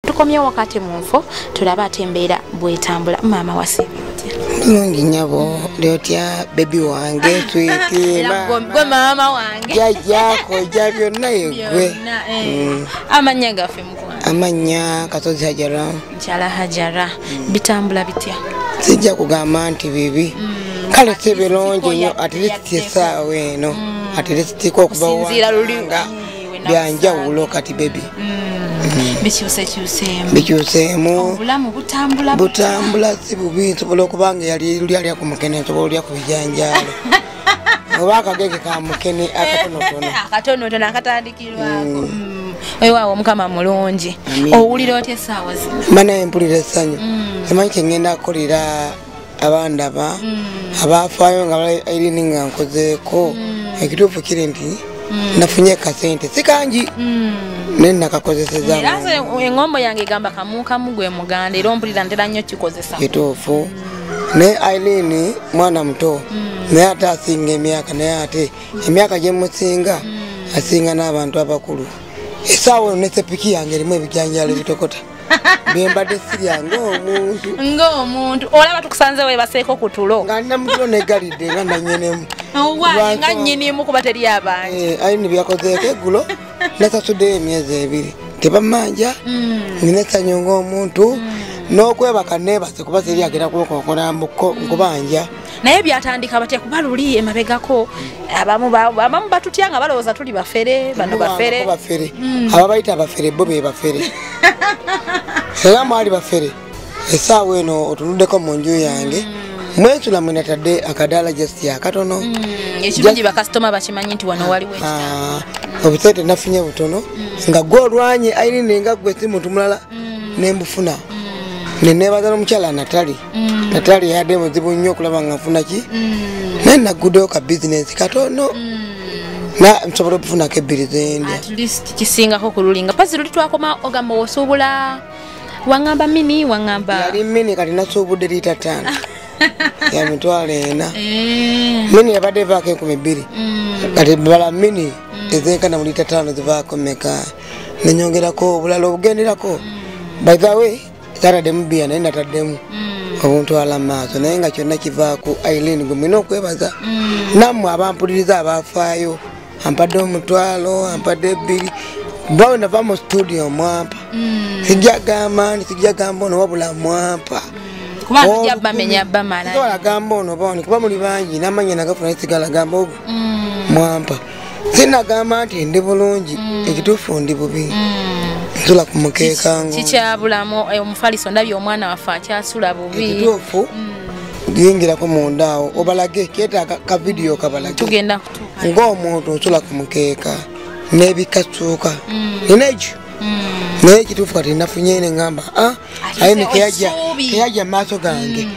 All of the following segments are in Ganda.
tukomye wakati munfo tulaba atembeera bwetambula mama wasibye Nungi nyabo lyotya baby wange twiti gwe mama wange jajako jabyo naye gwe amanya gafe mukwana amanya Katozi Hajara Nchala Hajara bitambula bitya sijja kugamba nti bibi kale tebirungi nnyo at least esaawa eno at least ko okuba wanga byanjawulo kati baby bikyuseemu butambula si bubi nsobola okubanga yali luli alya ku mukene nsobola olya ku bijanjaalo oba akagege ka mukene akatonotono akatandikirwako ewaawo mukama mulungi owulira otya essaawa zino manaye mpulira essanyu simanyi kyengenda kukolera abandaba abafaayo nga Irene nga nkozeeko ekituufu kiri nti nafunye kasente sikangi nakakozeseza engombo yange egamba kamukamu gwe muganda era ompulira ntera nnyo kikozesa kituufu ne Irene mwana muto naye ate asinga emyaka naye ate emyaka gyemusinga asinga n'abantu abakulu essaawa nesepiki yange erimu ebijanjalo ebitokota byembadde sirya ng'omuntu olaba tukusanze webaseeko ku tulo nga namutulo negalidde nga nanyenemu nga nnyinimu kuba teri abangi Irene byakozeeko eggulo nasasuddeyo emyezi 2 tebamanja nina essanyu ng'omuntu n'okwebaka neebase kuba siri agenda kukokola nkubanja naye byatandika batya kuba luli emabegako abamu batutya nga balowooza tuli bafere bano bafere ababayita abafere bo be bafere era mwali bafere essaawa eno otunuddeko mu nju yange mwensula mwe natadde akadaala just akatono ekirungi bakasitoma bakimanyi nti wano waliwo obusente nafunye butono nga gwe olwanye Irene nga gwe si muntu mulala nembufuna nenebaza n'omukyala Natali yadde muzibu nnyo okulaba nga nfuna ki naye naguddeyo ka bizinesi katono nsobola okufunako ebbiri zendya at least kisingako ku lulinga pazi luli twakoma ogamba osuubula wangamba mini wangamba yali mini kati nasuubudde liita 5 ya mitwalo 4 mini yabadde evaako 12 kati bala mini ezenkana mu liita 5 zivaako meka nenyongerako obulala obugenderako by the way zataddemu bbiya naye nataddemu obuntwala maaso naye nga kyonna kivaako Irene gwe mulina okwebaza nammwe abampuliriza abafaayo ampadde omutwalo ampadde 2 bawe nava mu studio mwampa sijja gamba ono wabula mwampa kubanga gamba ono baoni kuba muli bangi n'amanya nagafuna sigala gamba ogwo mwampa sinagamba nti ndi bulungi ekituufu ndi bubi nsula ku mukeeka ngo kikyabulamu omufaliso ndabye omwana waffe akyasula bubi ekituufu yingirako mundaawo obalage kyetaaga ka vidiyo kabalage tugenda kutuuka ng'omuntu nsula ku mukeeka n'ebikasuuka nina ekyo naye ekituufu kati nafunye neŋŋamba Irene keyajja mu maaso gange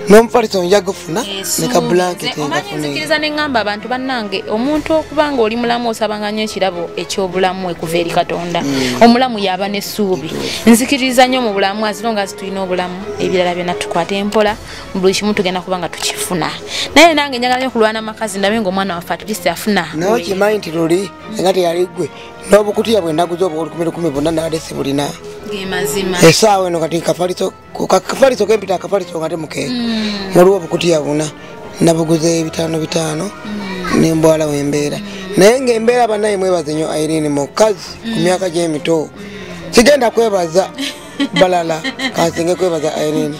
n'omufaliso nja gufuna ne ka blanketi nzikiriza neŋŋamba abantu bannange omuntu okubanga oli mulamu osabanga nnyo ekirabo eky'obulamu ekuva eri Katonda omulamu yaba n'essuubi nzikiriza nnyo mu bulamu azilonga zitulina obulamu ebirala byonna tukwate empola mu buli kimu tugenda kubanga tukifuna naye nange njagala nnyo okulwana amakazi ndabe ng'omwana waffe atulisi afuna naye okimanyi nti luli nga teyali ggwe n'obukutiya bwe naguza obukumi 10 bonna nabadde sibulina essaawa eno kati kafaliso kempita akafaliso nga temukeeka waliwo obukutiya buna nabuguze 5 nembwala wembeera naye ng'embeera bannaye mwebaze nnyo Irene mukazi ku myaka gy'emito sigenda kwebaza balala kansinge kwebaza Irene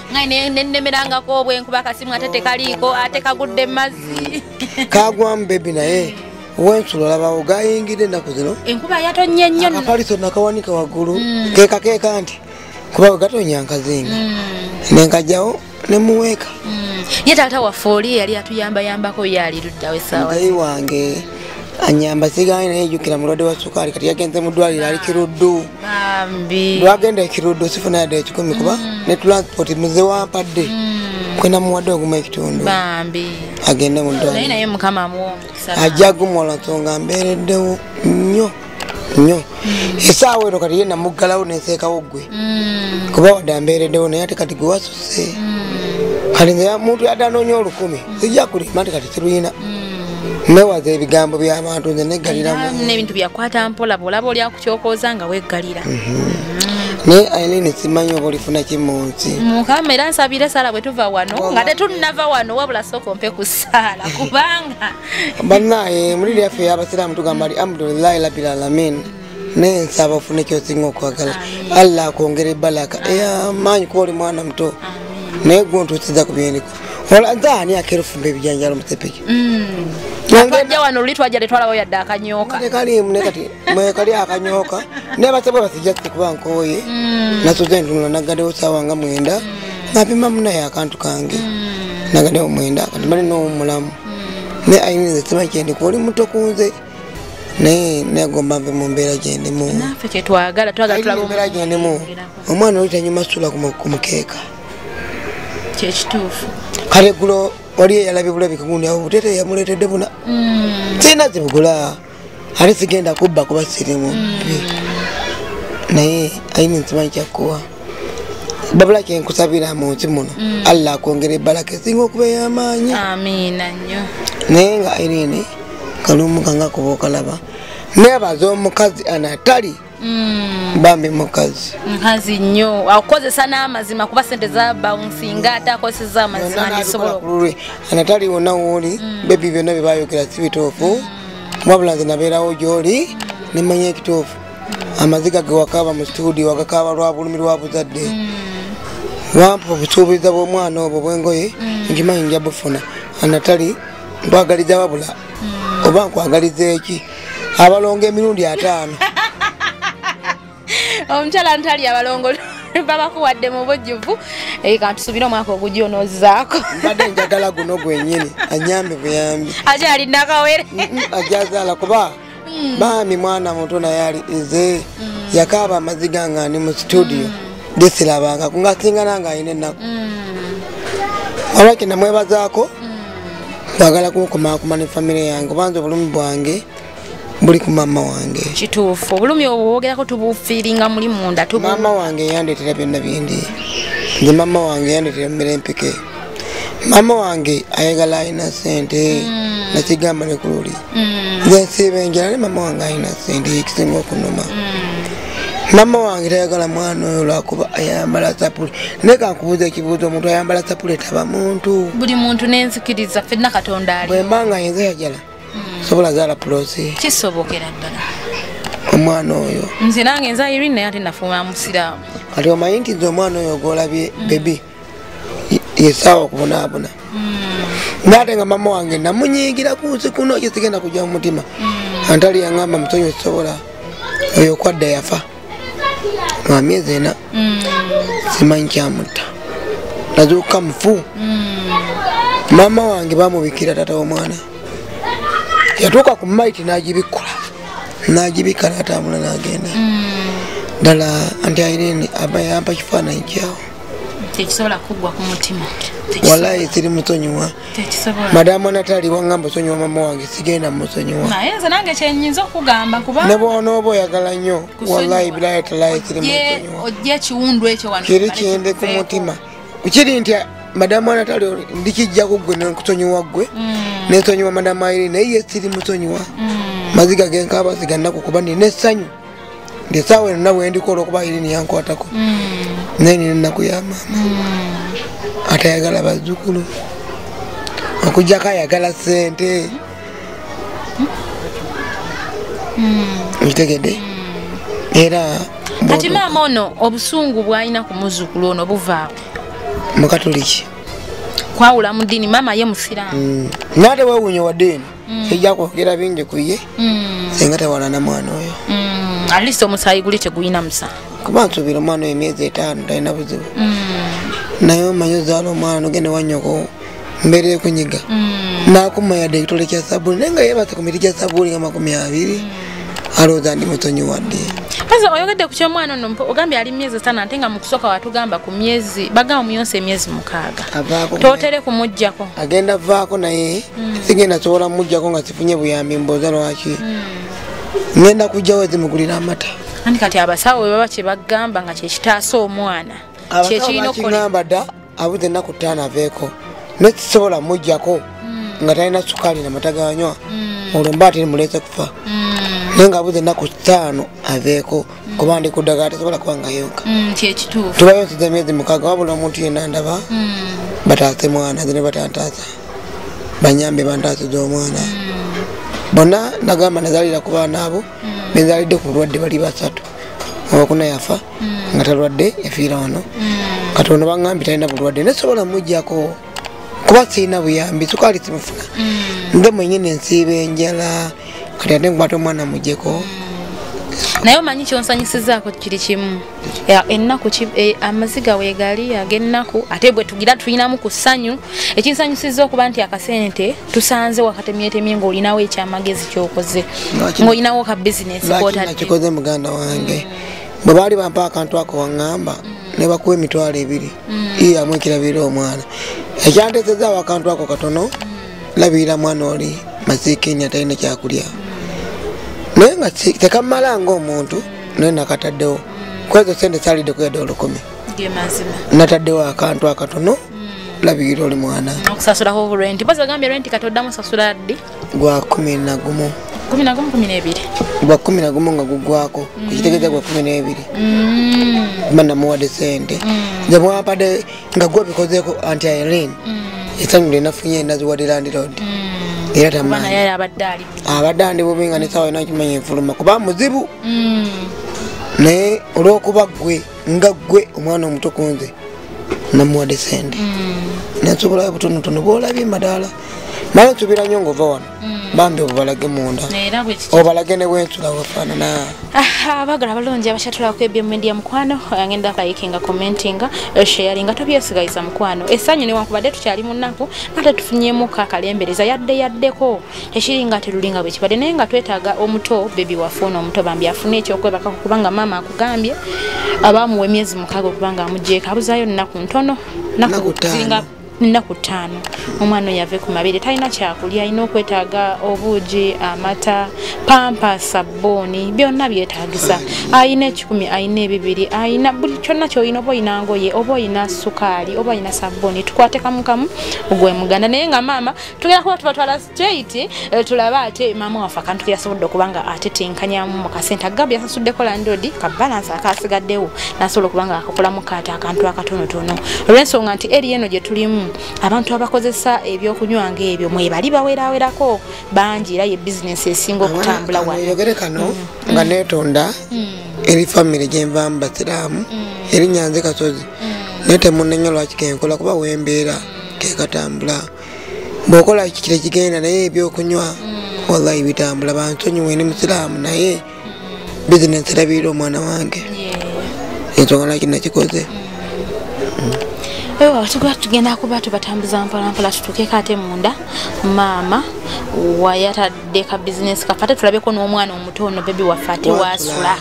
nennemerangako obwenkuba akasimu ate tekaliiko ate kagudde mazzi kagwamu bebi naye wensula olabawo gayingidde ennaku zino enkuba yatonye nnyo akafaliso nakawanika waggulu keeka nti kuba gatonya nkazinga nenkajjawo nemuweeka ye taata waffe oli yali atuyambayambako yali luddawo essaawa mugayi wange anyamba sigaanyi naye ejjukira mulwadde wa sukaali kati yagenze mu ddwaliro ali Kiruddu lwagenda ekiruddu sifuna yadde 10 kuba ne transport muze wampadde kwena muwadde oguma ekitundu agende mu ddwaliro naye mukama ajja gumola nsonga mbeereddewo nnyo essaawa eno kati ye namuggalawo nenseekawo ggwe kuba wadde ambeereddewo naye ate kati gwe wasuse kati nze muntu yadde anoonya 10 sijja kulima nti kati siruyina newaza ebigambo by'abantu nze neggaliramu n'ebintu byakwata mpola bw'olaba oli akukyokoza nga weggalira ne Aileen simanyi oba olifuna kimunsi Mukama era nsabire Sala bwe tuva wano nga tetunnava wano wabula soko mpe ku Sala kubanga bannaye muliri yaffe y'abasiraamu tugamba ali alhamdulillahi rabbil alamin ne nsaba ofune kyosinga okwagala Allah akwongere balaka ey'amaanyi kuba oli mwana muto naye gwe ontuusiza ku byendiko olaza ani akerufumba ebijanjalo musepiki twajja wano luli twajja letwalawo yadde akanyooka tekalimu nekati mwekali akanyooka nebasabwe basijja kuba nkooye nasoze entunula nagaddewo saawa nga 9 napima munaye akantu kange nagaddewo 9 kati bali n'omulamu ne ayinza simanyi kyendiko oli muto kunze naye negomba nve mu mbeera gyendimu naffe kyetwagala twagala mbeera gyendimu omwana oli tanyuma sula ku mukeeka kyekituufu kale gulo wali eyalabye bulabi kugundi awo butete yamuleetedde buna sirina zibugula ate sigenda kubba kuba sirimu naye ayina nsimanyi kyakkuwa babula kyenkusabira mu nsi muno Allah akwongera ebbalaka esinga okuba ey'amaanyi amiina nnyo naye nga Irene kalumu kanga kuba okalaba nebaza omukazi anatali bambi mukazi nnyo akozesa n'amazima kuba sente za bouncinga ate akozesa amazima nisobola anatali wonna wooli bebi byonna bye bayogera si bituufu wabula nze nabeerawo gy'oli nemanya ekituufu amaziga ge wakaaba mu studio wagakaaba lwa bulumi lwa buzadde wampa obusuubuliza bw'omwana obwo bw'engoye nkimanyi nja bufuna anatali nkwagaliza wabula oba nkwagaliza eki abalongo emirundi 5 omukyala ntali abalongo babakuwadde mu bujjuvu kantusubire omwaka ogujyonozaako mbadde njagala guno gwennyini anyambe buyambi ate alina akawere ajazaala kuba baami mwana muto naye ali ize yakaaba amaziga nga ndi mu studio desirabanga kungasingana nga ayina ennaku olwaki namwebazaako kwagala kunkomaakuma ne famire yange obanza obulumi bwange buli ku mama wange kituufu obulumi obwogerako tubufiiringa muli munda mama wange yandeetera byonna bindi nze mama wange yandeetera mmere empike mama wange ayagala ayina sente nakigamba ne kululi nze nsiiba enjala ne mama wange ayina sente ekisinga okunuma mama wange tayagala mwana oyo lwakuba ayambala sapule naye kankubuuza ekibuuzo omuntu ayambala sapule taba muntu buli muntu nenzikiriza fenna Katonda ali bwembanga yenze yajala sobola zaala pulosi kisobokera ddala omwana oyo nze nange nza Irene naye ate nafuuma musiraamu kati omanyi nti nze omwana oyo ogwolabye bebi yesaawa okubonaabona naate nga mama wange namunyiigira ku nsi kuno kyesigenda kujja mu mutima antali yaŋŋamba musonyi sobola oyo okwadda yafa wa myezi 4 simanyi kyamutta nazuuka mufu mama wange bamubikira tata w'omwana yatuuka ku maiti n'agibikula n'agibika n'atambula n'agenda ddala anti Irene aba yampa kifaananyi kyawo tekisobola kuggwa ku mutima wallahi siri musonyiwa madamu Natali waŋŋamba osonyiwa mama wange sigenda musonyiwa naye nze nange kyenyinza okugamba kuba ne bw'onooba oyagala nnyo wallahi bilayi talayi siri musonyiwa ojja ekiwundu ekyo wano kiri kindi ku mutima kiri nti madamu Natali ndikijja ku ggwe nekusonyiwa ggwe nensonyiwa madamu Irene naye ye siri musonyiwa maziga genkaaba sigannaku kuba nina essanyu ndi essaawa eno nabwe ndikola okuba Irene yankwatako naye nina ennaku ya maama atayagala bazzukulu okujjako ayagala ssente nkitegedde era kati maama ono obusungu bw'alina ku muzzukulu ono buvaawo mukatoliki kwawula mu ddiini maama ye musiraamu naate weewuunya wa ddiini kijja kwogera bingi ku ye senga tewalana mwana oyo at least omusaayi guli tegulina musango kuba nsuubira omwana oyo emyezi 5 talina buzibu naye omanyi ozaala omwana ogende wanyoko mbeera ekunyiga naakuma yadde ekitole kya sabbuuli naye nga yeebase ku miti gya sabbuuli nga 20 alowooza ndi musonyi wadde Kazi oyogedde ku ky'omwana ono ogambye ali myezi 5 ate nga mu kusooka watugamba ku myezi bagamba muyonse emyezi 6 tootere kumuggyako agenda vaako naye sigenda sobola muggyako nga sifunye buyambi mbooza lwaki ngenda kujjawo ezimugulira amata anti kati abasawo bwe baba kye bagamba nga kyekitaasa omwana kyekirina okugamba dda abuze ennaku 5 aveeko naye sisobola muggyako nga talina sukaali namata ganywa olwo mba ate muleese kufa nenga buze naku 5 aveeko kuba ndi kuddagala tesobola kubanga yonka kyekituufu tubayo nsize emyezi 6 wabula omuntu yenna ndaba bataase mwana zine batantaasa banyambe bantaasiza omwana bonna nagamba nazalira ku baana abo benzalidde ku bulwadde bali 3 owakuna yafa nga talwadde yafiira wano kati ono baŋŋambye talina bulwadde nesobola mujjako kuba siina buyambi sukaali simufuna nze mwenyini nsiiba enjala kati ate nkwata omwana mujjeko naye omanyi kyonsanyisizaako kiri kimu ennaku amaziga weegali ag'ennaku ate bwe tugira tulinamu ku ssanyu ekinsanyusiza okuba nti akasente tusanze wakatemyetemye ng'olinawo ekyamagezi kyokoze ng'olinawo ka bizinesi kotadekikoze muganda wange bwe baali bampa akantu ako waŋŋamba ne bakuwa emitwalo 2 iyamu ekirabirira omwana ekyanteesezaawo akantu ako katono labirira mwana oli masiikini atalina kyakulya naye nga tekamala ng'omuntu naye nakataddewo kwezo sente salidde kuyadde olukumi nataddewo akantu akatono labirira oli mwana okusasulako obulwenti pozi ogambye rwenti kati oddamu osasula ddi gwa 11 gwa 11 nga gugwako ekitegeeza gwa 12 mana muwadde sente nze mwapadde nga gwe bikozeeko anti Irene esanyu lyenafunye naziwadde landlord era tamanyi abadde andi bubi nga nesawa yona kimanya enfuluma kuba muzibu naye olw'okuba nga gwe omwana omuto kunze namuwadde sente nensobolayo butonotono bwolabye madaala naye nsubira nnyo ng'ova wano bambi obalage munda obalage ne bwensula wafaanana abagala balungi abashatulako ebyo media mukwano agenda kayikinga commentinga sharinga tobyesigayiza mukwano essanyu newankubadde tukyali mu nnaku ate tufunyemu kakalembereza yaddeko ekiringa terulinga bwe kibadde naye nga twetaaga omuto bebi wafuuna omuto bambi afune ekyokwebaka kubanga maama akugambye abamuwa emyezi 6 okubanga amugjeeko abuzaayo nnaku ntono nnaku 5 omwana yave ku mabiri talina kyakulya alina okwetaaga obuugi amata pampa sabbooni byonna byetaagisa ayina 10 ayina 2 ayina buli kyonna kyolina oba oyina ngoye oba oyina sukaali oba oyina sabbooni tukwate kamukamu ogwe muganda naye nga maama tugenda kuba tubatwala straight tulaba ate maama waffe akantu keyasobodde okubanga ate tenkanyamu mu kasente agambye yasasuddeko landlord ka balance akasigaddewo nasobola okubanga akakolamu kaata akantu akatonotono olw'ensonga nti eri eno gye tulimu abantu abakozesa ebyokunywa ng'ebyo mwebali bawerawerako bangi era ye bizinesi esinga okutambula wano yogere kano nga neetonda eri famire gyenvaamu basiraamu eri Nyanzi Kasozi naye temunnenya lwaki kenkola kuba wembeera kekatambula bw'okola kikire kigenda naye ebyokunywa wallahi bitambula bansonyiwe ni musiraamu naye bizinesi erabirira omwana wange ensonga lwaki nakikoze tugenda kuba tubatambuza mpolampola tutuukeko ate munda maama wayatadde ka bizinesi kafate tulabeko n'omwana omuto ono bebi waffe ate wasula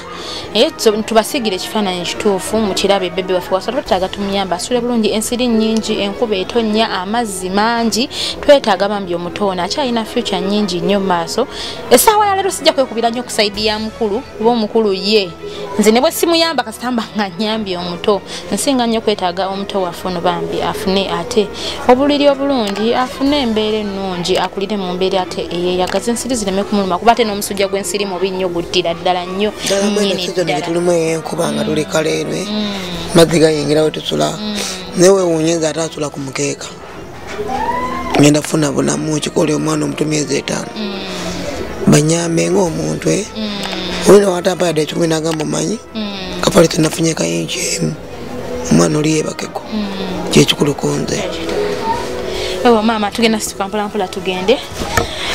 tubasigire ekifaananyi kituufu mukirabe bebi waffe wasula twetaaga tumuyamba asule bulungi ensiri nnyingi enkuba etonnya amazzi mangi twetaaga bambi omuto ono akyalina future nnyingi nnyo maaso essaawa yaleero sijja kwekubira nnyo kusaidi ya mukulu kuba omukulu ye nze ne bwe simuyamba kasitamba nga nnyambye omuto nsinga nnyo kwetaaga omuto waffe ono bambi afune ate obuliri obulungi afune embeera ennungi akulire mu mbeera ate eyeyagaza ensiri zireme kumuluma kuba ate n'omusujja gw'ensiri mubi nnyo guddira ddala nnyo tulimu enkuba nga tuli kaleerwe mazzi gayingira we tusula naye wewuunyeza ate asula ku mukeeka ngenda kufuna bulamu kikola omwana omuto myezi 5 banyambe ng'omuntu olina watampa yadde 10 nagamba omanyi kafali tenafunye kayinki emu omwana oli yebakeko kyekikulu kunze maama tugenda situka mpolampola tugende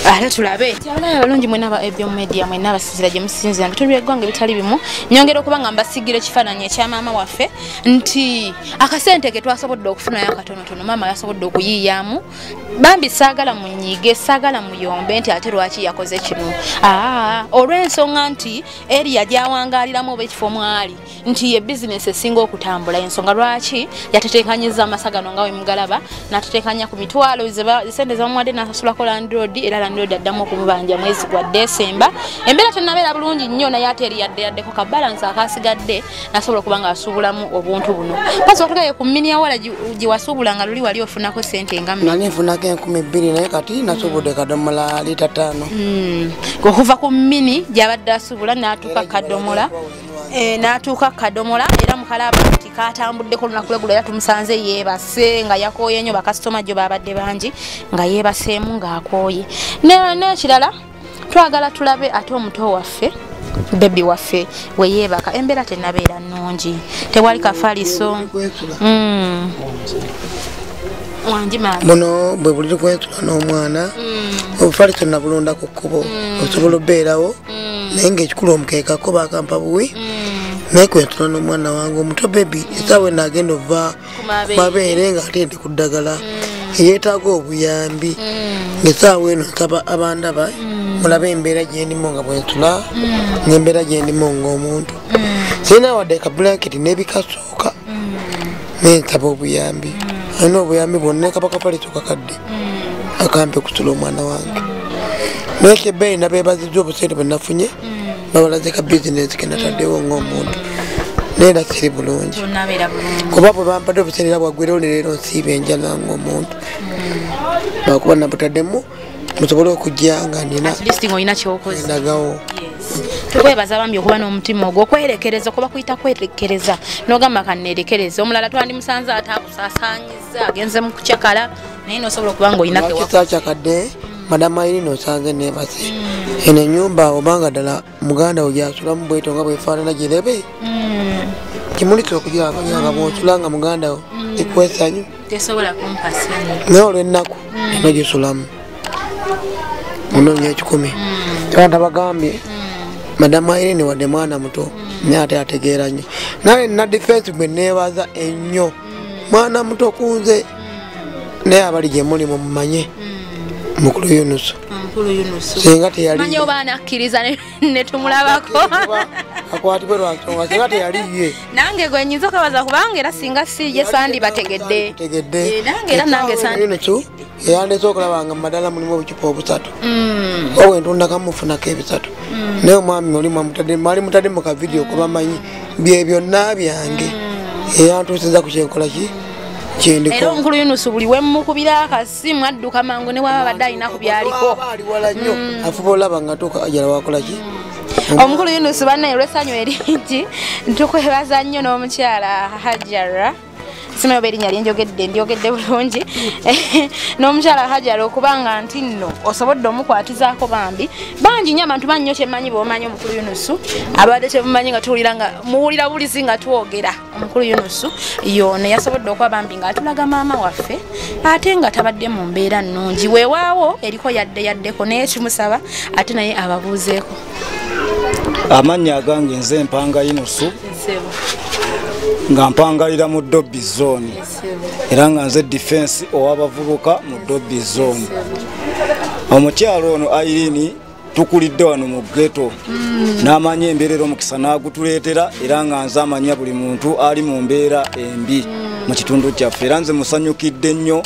ate tulabe abalabe balungi mwena ebyomedia mwena abasinzira gye musinzira nga tuli eggwanga ebitali bimu nyongera okuba nga mbasigira ekifaananyi ekya maama waffe nti akasente ke twasobodde okufunayo akatonotono maama yasobodde okuyiiyamu bambi saagala munyiige saagala muyombe nti ate lwaki yakoze kino olw'ensonga nti eriya gyawangaaliramu oba ekifo mwali nti ye bizinesi esinga okutambula ensonga lwaki yateteekanyiza amasaga gano nga we mugalaba n'ateteekanya ku mitwalo sente zamuwadde n'asasulako landlord era Landlord addamu okumubanja mwezi gwa December. Embeera tennabeera bulungi nnyo naye ate eri yaddeko ka balance akasigadde nasobola okuba nga asuubulamu obuntu buno. Pasi otugaye ku mmini yawala gye wasuubulanga luli wali ofunako ssente nga mmini? Nali nfunako 2,000 naye kati nasobodde kadomola lita 5. Okuva ku mmini gy'abadde asuubula n'atuuka kadomola. N'atuuka kadomola era mukalaba nti katambuddeko lunaku lweggulo era tumusanze yeebase nga yakooye nnyo bakasitoma gyo babadde bangi nga yeebaseemu ng'akooye. N'ekirala twagala tulabe ate omuto waffe bebi waffe we yeebaka embeera tennabeera nnungi tewali kafaliso. Buno bwe buli kwetula n'omwana obufaliso nabulonda ku kkubo osobola obeerawo naye ng'ekikulu omukeekako bakampa buwi naye kwetula n'omwana wange omuto bebi esaawa enagenda ova mabeere ng'ate ndi ku ddagala eyeetaaga obuyambi ng'esaawa eno nsaba abandaba mulabe embeera gye ndimu nga bwetula n'embeera gye ndimu ng'omuntu sirina wadde ka blanketi n'ebikasooka naye nsaba obuyambi alina obuyambi bwonna kaba kafaliso kakadde akampe kusula omwana wange naye kyebbeeyi nabeebazizza obusente bwe nafunye babalaze ka bizinesi ke nataddewo ng'omuntu naye era siri bulungi kuba bwe bampadde obusente era bwaggwerewo ne leero nsiiba enjala ng'omuntu lwakuba nabutaddemu musobole okujja nga ndinendagawo. Tukwebaza bambi okuba n'omutima ogw'okwerekereza kuba kuyita kwerekereza n'ogamba kanneerekereza omulala twandimusanze atakusaasaanyiza agenze mu kucakala naye n'osobola okuba ng'oyinakisakyakadde madama iri n'osanze neebase eno ennyumba obanga ddala muganda we gyasulamu bweto nga bwefaanana girebe kimulisa okugiranga nga bw'osula nga muganda we ekwesanyu naye olw'ennaku eno gisulamu munoonya 10 abantu bagambye madamu Irene wadde mwana muto naye ate ategeera nnyo naye na defense bwe neebaza ennyo mwana muto kunze naye abali gye muli mumumanye mukulu Yunusu singa teyali obaana akkiriza ne tumulabako akwatibwe lwansonga singa teyali ye nange gwe nnyinza okabaza kubanga era singa si ye sandi bategedde era nange Yunusu eyandese okulaba nga madala mulimu obucupa 3 owe ntunda kamufunako 3 naye omwami oli mwali mutadde mu kavidiyo kubamanyi bye byonna byange eyantuusiza ku kyenkola ki kyendiko era omukulu Yunusu buli wemmukubira akasimu adduka mangu ne waba badde alina ku byaliko aliwala nnyo afuba olaba nga tuuka ajala wakola ki omukulu Yunusu bannaye olw'essanyu eringi ntukwebaza nnyo n'omukyala Hajara simanyi oba erinnya ly'enjogedde bulungi n'omukyala Hajara okubanga nti nno osobodde omukwatizaako bambi bangi nnyo abantu bannyo kyemmanyi bw'omanyi omukulu Yunusu abadde temumanyi nga tuwulira nga muwulira bulizi nga twogera omukulu Yunusu yoone yasobodde okuba bambi ng'atulaga maama waffe ate nga tabadde mu mbeera nnungi weewaawo eriko yaddeko naye kimusaba ate naye ababuuzeeko. Amannya agange nze Mpanga Yunusu nga mpangalira mu Dobby Zone era nga nze defense ow'abavubuka mu Dobby Zone. Omukyalo ono Irene tukulidde wano mu ghetto n'amanya embeerera omukisa n'agutuleetera era nga nze amanya buli muntu ali mu mbeera embi mu kitundu kyaffe era nze musanyukidde nnyo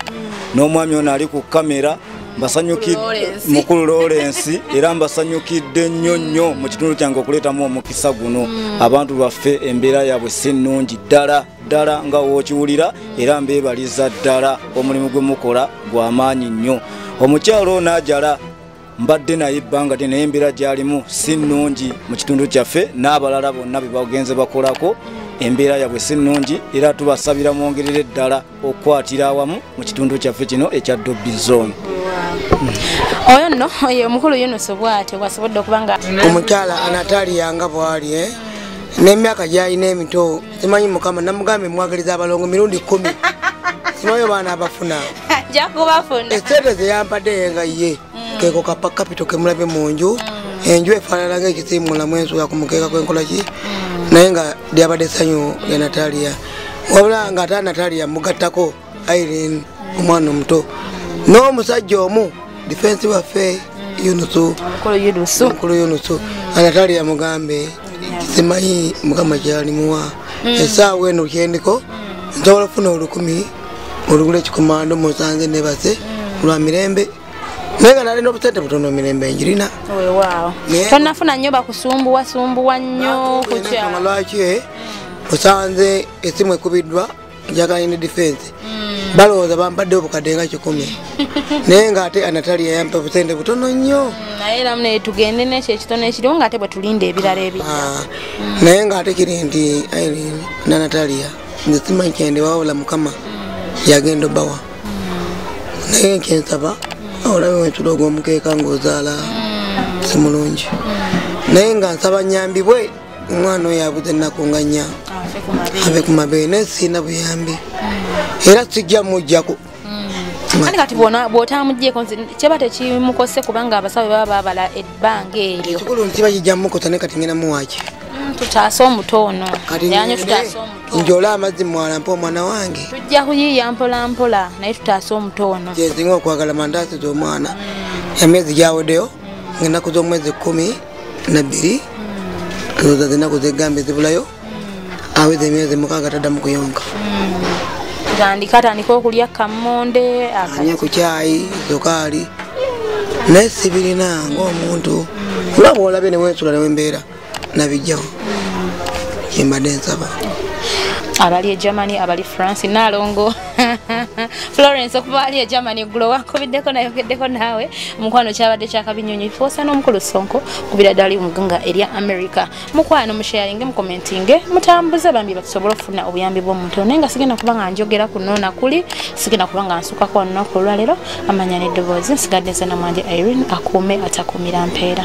n'omwami ono ali ku kamera mbasanyukidde mukulu Lawrence era mbasanyukidde nnyo mu kitundu kyange okuleetamu omukisa guno abantu baffe embeera yaabwe si nnungi ddala nga wookiwulira era mbeebaliza ddala omulimu gwe mukola gw'amaanyi nnyo. Omukyalo ono Ajala mbadde naye ebbanga naye embeera gy'alimu si nnungi mu kitundu kyaffe n'abalala bonna be bagenze bakolako embeera yaabwe si nnungi era tubasabira mwongerere ddala okukwatira awamu mu kitundu kyaffe kino ekya Dobby Zone. Oyo nno oyo omukulu Yunusu bw'atyo bwasobodde okubanga omukyala Anatalia nga bw'ali n'emyaka gy'alina emito simanyi mukama namugambye mwagaliza abalongo mirundi 10 simanyi baana abafuna ajja kubafuna esente ze yampadde nga ye keeko kapito kemulabe mu nju enju efaanana ng'ekisiimula mu ensuula ku mukeeka kw'enkola ki naye nga lyabadde essanyu lya Natalia wabula nga ate Natalia mugattako Irene omwana omuto n'omusajja omu defense waffe mukulu Yunusu Natalia mugambe simanyi mukama kyalimuwa essaawa eno kyendiko nsobola okufuna 10,000 olugula ekikomando musanze nebase lwa mirembe Nenga nalina obusente butono mirembe njirina. Wow. Tonafuna nnyo bakusumbuwa nnyo kukyala. Lwaki osanze esimu ekubiddwa njagala defense. Balowooza bampadde obukadde nga 10. Naye ng'ate Anatalia yampa obusente butono nnyo. Naye era mune tugende n'ekyo ekitono ekiriwo ng'ate bwe tulinda ebirala ebijja. Naye ng'ate kiri nti Irene na Natalia nze simanyi kyende wawula Mukama yagenda obbawa. Naye nkyensaba olabe wentula ogw'omukeeka ng'ozaala si mulungi. Naye nga nsaba nnyambibwe omwana oyo abuze ennaku nga 4 ave ku mabeere naye sirina buyambi era sijja mujjako. Kati bw'otamugyeko kyeba tekimukose kubanga abasawo baba babala ebbanga eryo. Ekikulu nti bakijja mukosa naye kati ngenda muwaaki. Tutaase omutoono. Yanyo tutaase omutoono. Njola amazzi mwala mpa omwana wange. Tujja kuyiiya mpola mpola naye tutaase omutoono. Kyensinga okwagala mandaasi z'omwana emyezi gyaweddeyo ng'ennaku z'omwezi 12 ndowooza z'ennaku zegambe zibulayo aweza emyezi 6 taddamu kuyonka. Atandika okulya kammonde anywa ku caayi zokaali naye sibirina ng'omuntu olaba olabye ne wensula ne wembeera nabijjawo kyembadde nsaba. Abali e Germany, abali France, Nalongo. Florence okuba ali e Germany ggulo wankubiddeko nayogeddeko naawe mukwano kyabadde kyakabinyonyi Fosa n'omukulu Sonko kubira ddali omuganga erya America. Mukwano musharinge mukomentinge mutambuze bambi bakusobola okufuna obuyambi bw'omuntu naye nga sigenda kuba nga njogera kuno nakuli sigenda kuba nga nsukako olunaku olwaleero amanya n'eddoboozi nsigadde nze namwanje Irene akuume atakuumira mpeera.